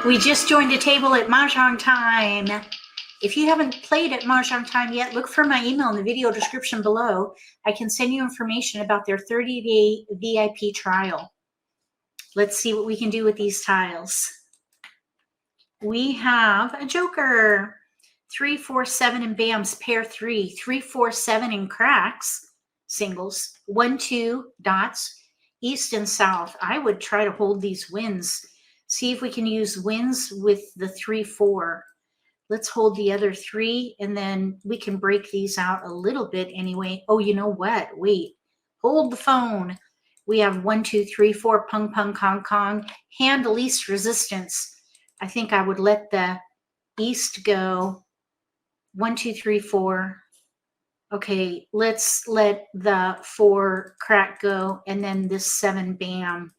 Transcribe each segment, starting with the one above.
We just joined a table at Mahjong time. If you haven't played at Mahjong time yet, look for my email in the video description below. I can send you information about their 30-day VIP trial. Let's see what we can do with these tiles. We have a joker. 3, 4, 7 in BAMs, pair 3. 3, 4, 7 in cracks, singles. 1, 2 dots, east and south. I would try to hold these wins. See if we can use wins with the 3, 4. Let's hold the other 3, and then we can break these out a little bit anyway. Oh, you know what? Wait. Hold the phone. We have 1, 2, 3, 4, pung, pung, kong, kong. Hand least resistance. I think I would let the east go. 1, 2, 3, 4. Okay, let's let the 4 crack go, and then this 7 BAM.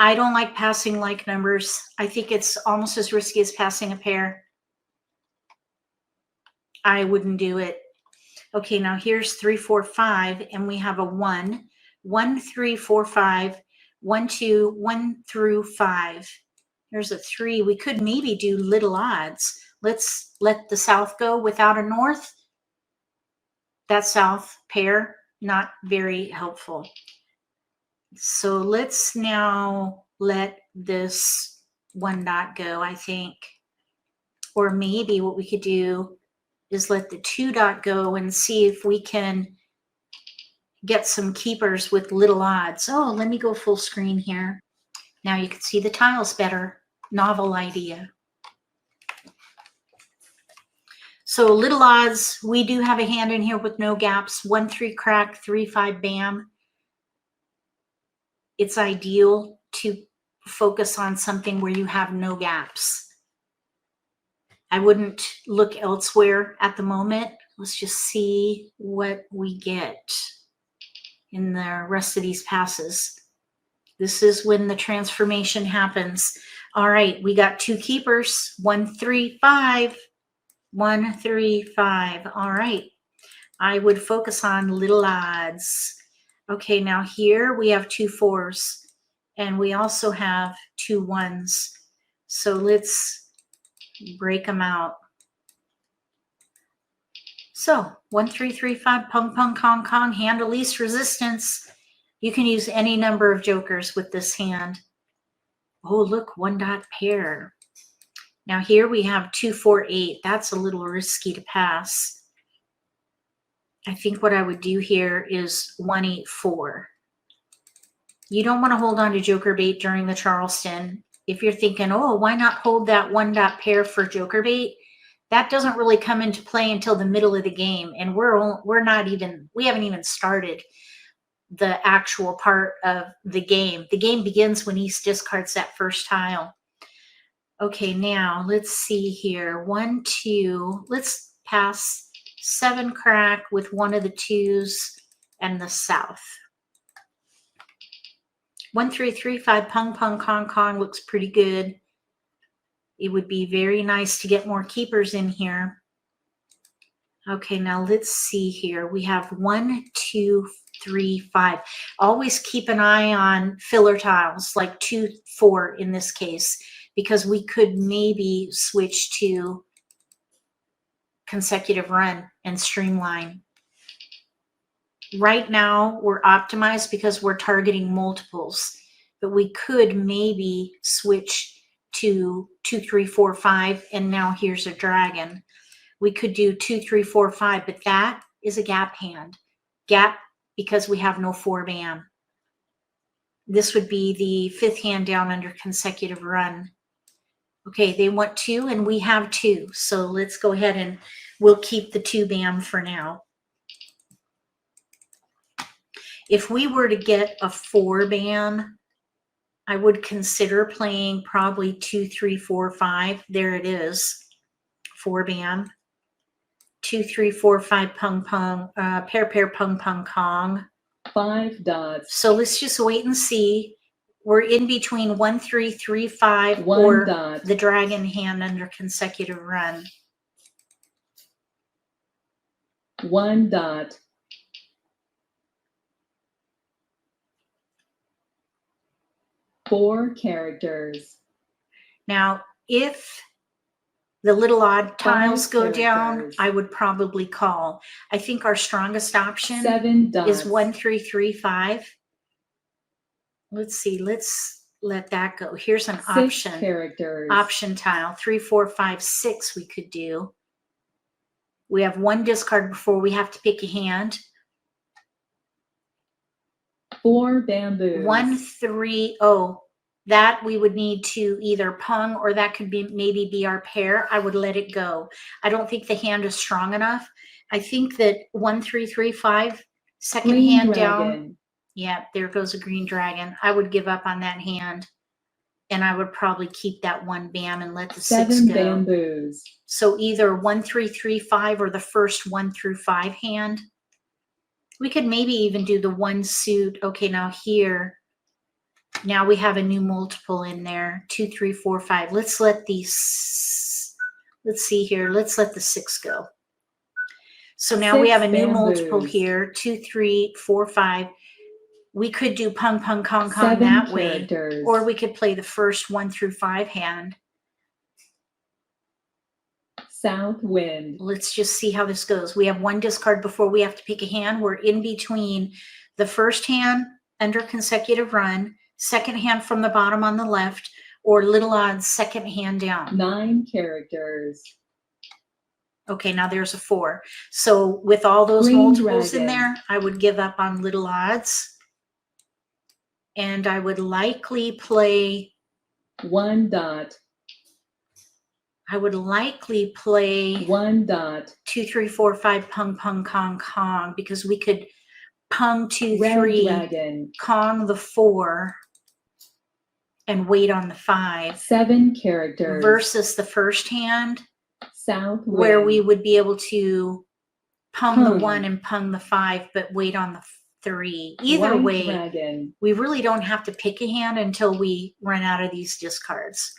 I don't like passing like numbers. I think it's almost as risky as passing a pair. I wouldn't do it. Okay, now here's 3, 4, 5, and we have a 1. 1, 3, 4, 5, 1, 2, 1 through 5. There's a 3. We could maybe do little odds. Let's let the south go without a north. That south pair, not very helpful. So let's now let this 1 dot go, I think. Or maybe what we could do is let the 2 dot go and see if we can get some keepers with little odds. Oh, let me go full screen here. Now you can see the tiles better. Novel idea. So little odds, we do have a hand in here with no gaps. 1, 3 crack, 3, 5 BAM. It's ideal to focus on something where you have no gaps. I wouldn't look elsewhere at the moment. Let's just see what we get in the rest of these passes. This is when the transformation happens. All right, we got 2 keepers. 1, 3, 5. 1, 3, 5. All right. I would focus on little odds. Okay, now here we have 2 4s, and we also have 2 1s. So let's break them out. So 1, 3, 3, 5, pung, pung, kong, kong, hand of least resistance. You can use any number of jokers with this hand. Oh, look, 1 dot pair. Now here we have 2, 4, 8. That's a little risky to pass. I think what I would do here is 1, 8, 4. You don't want to hold on to joker bait during the Charleston. If you're thinking, oh, why not hold that 1 dot pair for joker bait? That doesn't really come into play until the middle of the game, and we haven't even started the actual part of the game. The game begins when East discards that first tile. Okay, now let's see here. 1, 2. Let's pass 7 crack with 1 of the 2s and the south. 1, 3, 3, 5 pung, pung, kong, kong looks pretty good. It would be very nice to get more keepers in here. Okay, now let's see here. We have 1, 2, 3, 5. Always keep an eye on filler tiles, like 2, 4 in this case, because we could maybe switch to consecutive run and streamline. Right now, we're optimized because we're targeting multiples, but we could maybe switch to 2, 3, 4, 5, and now here's a dragon. We could do 2, 3, 4, 5, but that is a gap hand. Gap because we have no 4 BAM. This would be the 5th hand down under consecutive run. Okay, they want 2 and we have 2. So let's go ahead and we'll keep the 2 BAM for now. If we were to get a 4 BAM, I would consider playing probably 2, 3, 4, 5. There it is. 4 BAM. 2, 3, 4, 5 pung pung, pair pair pung pung kong. 5 dots. So let's just wait and see. We're in between 1, 3, 3, 5 1 or dot. the dragon hand under consecutive run. 1 dot. 4 characters. Now, if the little odd tiles go down, characters. I would probably call. I think our strongest option 7 dots. is 1, 3, 3, 5. Let's see. Let's let that go. Here's an 6 option. characters. Option tile. 3, 4, 5, 6 we could do. We have one discard before we have to pick a hand. 4 bamboos. 1, 3, oh, that we would need to either pung, or that could be maybe be our pair. I would let it go. I don't think the hand is strong enough. I think that 1, 3, 3, 5, second Green hand dragon. down. Yeah, there goes a green dragon. I would give up on that hand, and I would probably keep that 1 bam and let the 6 7 go. bamboos. So either 1, 3, 3, 5 or the first 1 through 5 hand. We could maybe even do the 1 suit. Okay, now here, now we have a new multiple in there. 2, 3, 4, 5. Let's let these, let's see here. Let's let the 6 go. So now we 6 have a new bamboos. multiple here. 2, 3, 4, 5. We could do pung, pung, kong, kong 7 that characters. way. Or we could play the first 1 through 5 hand. South wind. Let's just see how this goes. We have 1 discard before we have to pick a hand. We're in between the first hand under consecutive run, second hand from the bottom on the left, or little odds second hand down. 9 characters. Okay, now there's a 4. So with all those Green multiples in dragon. there, I would give up on little odds. And I would likely play, 1 dot. I would likely play 1 dot. 2, 3, 4, 5, pung, pung, kong, kong, because we could pung 2, Red 3, dragon. kong the 4, and wait on the 5. 7 characters. Versus the first hand, South wind. where we would be able to pung the Pung. 1 and pung the 5, but wait on the 3. Either White way, dragon. we really don't have to pick a hand until we run out of these discards.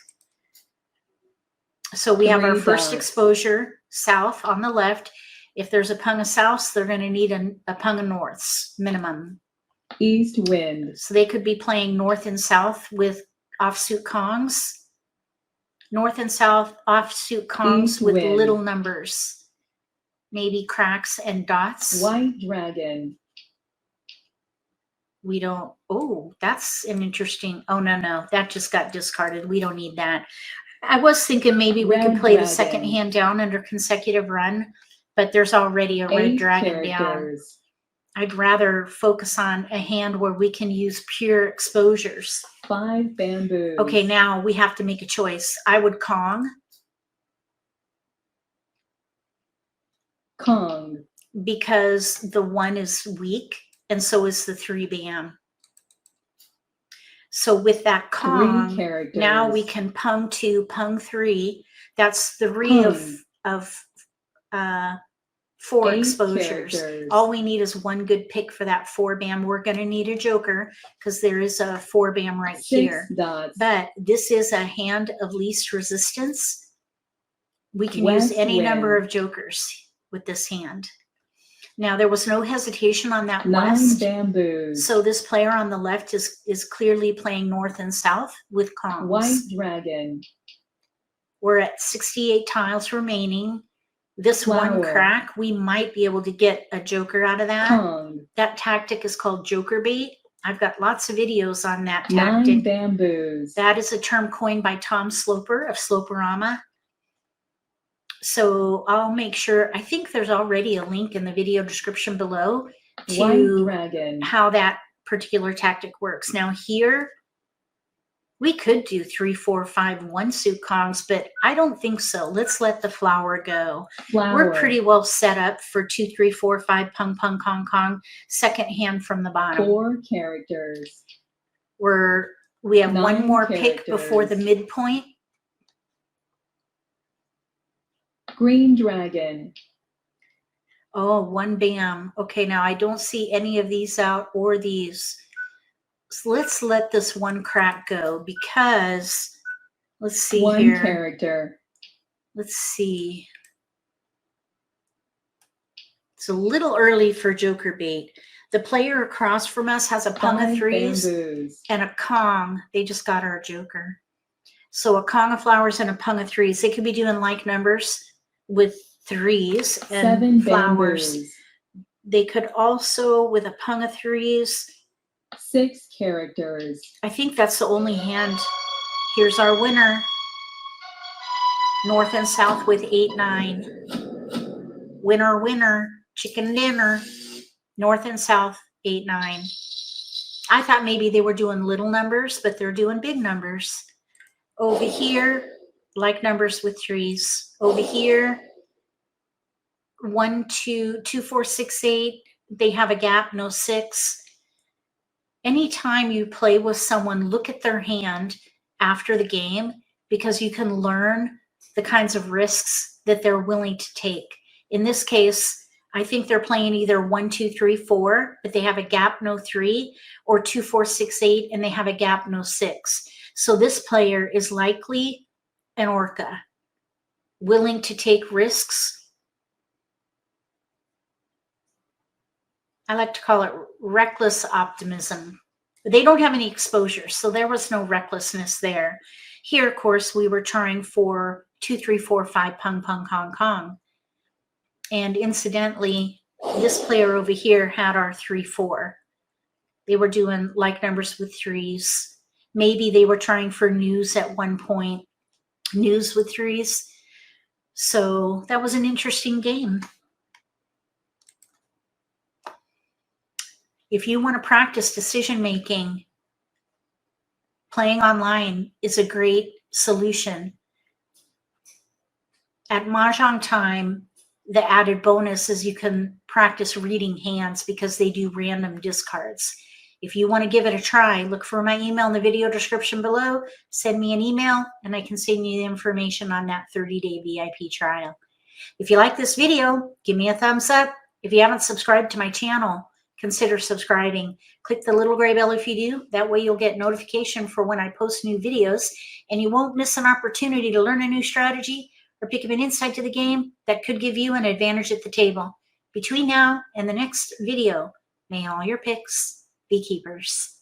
So we have our 3 first dots. exposure, south on the left. If there's a pung of souths, they're going to need a pung of norths, minimum. East wind. So they could be playing north and south with offsuit kongs. North and south offsuit kongs East with wind. little numbers. Maybe cracks and dots. White dragon. We don't, oh, that's an interesting, oh, no, that just got discarded. We don't need that. I was thinking maybe we could Red play the dragon. second hand down under consecutive run, but there's already a red 8 dragon down. characters. I'd rather focus on a hand where we can use pure exposures. 5 bamboos. Okay, now we have to make a choice. I would Kong Kong. because the 1 is weak, and so is the 3 bam. So with that 3 Kong, characters. now we can pung 2, pung 3. That's 3 of 4 8 exposures. characters. All we need is 1 good pick for that 4 bam. We're going to need a joker because there is a 4 bam right 6 here. dots. But this is a hand of least resistance. We can West use any wind. number of jokers with this hand. Now, there was no hesitation on that 9 west. bamboos. So this player on the left is clearly playing north and south with kongs. White dragon. We're at 68 tiles remaining. This one Flower. crack, we might be able to get a joker out of that. Kong. That tactic is called joker bait. I've got lots of videos on that 9 tactic. bamboos. That is a term coined by Tom Sloper of Sloperama. So I'll make sure, I think there's already a link in the video description below White to dragon. how that particular tactic works. Now here, we could do 3, 4, 5, 1 suit kongs, but I don't think so. Let's let the flower go. Flower. We're pretty well set up for 2, 3, 4, 5, pung, pung, kong, kong, second hand from the bottom. 4 characters. We have 1 9 more pick before the characters. midpoint. Green dragon. Oh, 1 bam. Okay, now I don't see any of these out or these. So let's let this 1 crack go because, let's see 1 here. character. Let's see. It's a little early for joker bait. The player across from us has a pung of 5 3s bamboos. and a kong. They just got our joker. So a Kong of flowers and a Pung of threes. They could be doing like numbers with threes and 7 flowers. bamboos. They could also, with a Pung of threes, 6 characters. I think that's the only hand. Here's our winner. North and South with 8, 9. Winner, winner, chicken dinner. North and South, 8, 9. I thought maybe they were doing little numbers, but they're doing big numbers. Over here, like numbers with threes. Over here, 1, 2, 2, 4, 6, 8. They have a gap, no 6. Anytime you play with someone, look at their hand after the game, because you can learn the kinds of risks that they're willing to take. In this case, I think they're playing either 1, 2, 3, 4, but they have a gap, no 3, or 2, 4, 6, 8, and they have a gap, no 6. So this player is likely an orca, willing to take risks. I like to call it reckless optimism. They don't have any exposure, so there was no recklessness there. Here, of course, we were trying for 2, 3, 4, 5, pung, pung, kong, kong. And incidentally, this player over here had our 3, 4. They were doing like numbers with threes. Maybe they were trying for news at one point, news with threes. So that was an interesting game. If you want to practice decision making, playing online is a great solution. At Mahjong time, the added bonus is you can practice reading hands because they do random discards. If you want to give it a try, look for my email in the video description below. Send me an email and I can send you the information on that 30-day VIP trial. If you like this video, give me a thumbs up. If you haven't subscribed to my channel, consider subscribing. Click the little gray bell if you do. That way you'll get notification for when I post new videos and you won't miss an opportunity to learn a new strategy or pick up an insight to the game that could give you an advantage at the table. Between now and the next video, may all your picks be keepers.